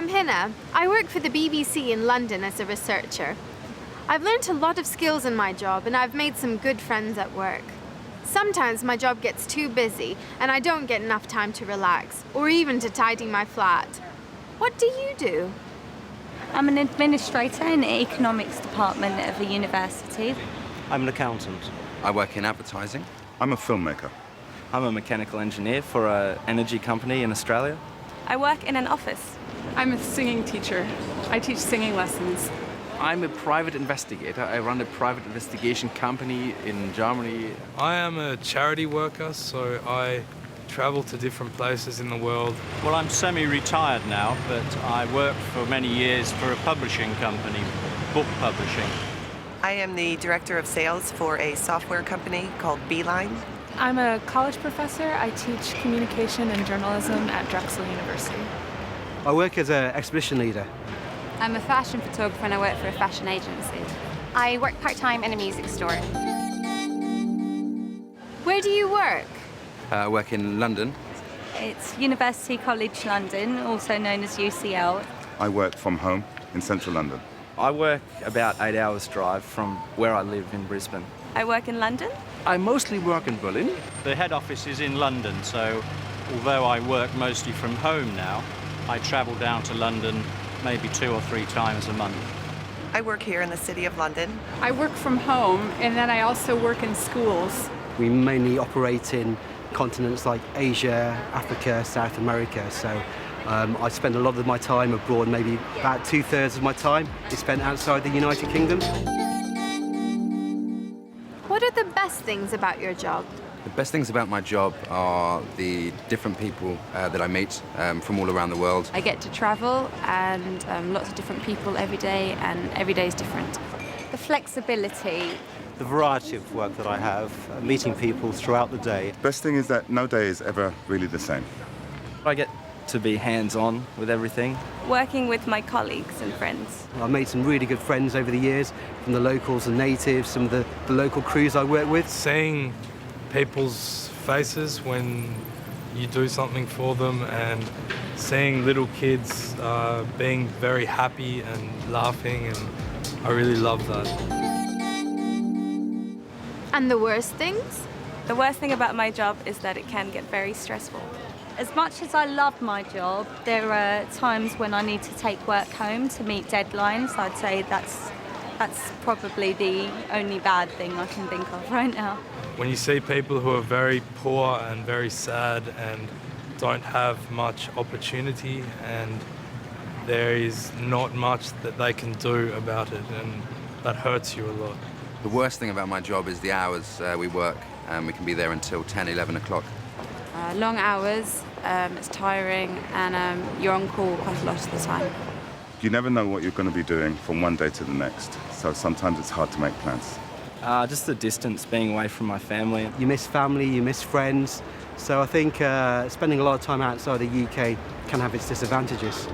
I'm Hina. I work for the BBC in London as a researcher. I've learned a lot of skills in my job and I've made some good friends at work. Sometimes my job gets too busy and I don't get enough time to relax or even to tidy my flat. What do you do? I'm an administrator in the economics department of a university. I'm an accountant. I work in advertising. I'm a filmmaker. I'm a mechanical engineer for an energy company in Australia. I work in an office. I'm a singing teacher. I teach singing lessons. I'm a private investigator. I run a private investigation company in Germany. I am a charity worker, so I travel to different places in the world. Well, I'm semi-retired now, but I worked for many years for a publishing company, book publishing. I am the director of sales for a software company called Beeline. I'm a college professor. I teach communication and journalism at Drexel University. I work as an expedition leader. I'm a fashion photographer and I work for a fashion agency. I work part-time in a music store. Where do you work? I work in London. It's University College London, also known as UCL. I work from home in central London. I work about 8 hours drive from where I live in Brisbane. I work in London. I mostly work in Berlin. The head office is in London, so although I work mostly from home now, I travel down to London maybe 2 or 3 times a month. I work here in the City of London. I work from home and then I also work in schools. We mainly operate in continents like Asia, Africa, South America, so I spend a lot of my time abroad. Maybe about 2/3 of my time is spent outside the United Kingdom. What are the best things about your job? The best things about my job are the different people that I meet from all around the world. I get to travel and lots of different people every day, and every day is different. The flexibility. The variety of work that I have, meeting people throughout the day. Best thing is that no day is ever really the same. I get to be hands-on with everything. Working with my colleagues and friends. I've made some really good friends over the years, from the locals and natives, some of the local crews I work with. Seeing people's faces when you do something for them and seeing little kids being very happy and laughing, and I really love that. And the worst things? The worst thing about my job is that it can get very stressful. As much as I love my job, there are times when I need to take work home to meet deadlines. I'd say that's probably the only bad thing I can think of right now. When you see people who are very poor and very sad and don't have much opportunity, and there is not much that they can do about it, and that hurts you a lot. The worst thing about my job is the hours we work, and we can be there until 10, 11 o'clock. Long hours, it's tiring, and you're on call quite a lot of the time. You never know what you're going to be doing from one day to the next, so sometimes it's hard to make plans. Just the distance, being away from my family. You miss family, you miss friends, so I think spending a lot of time outside the UK can have its disadvantages.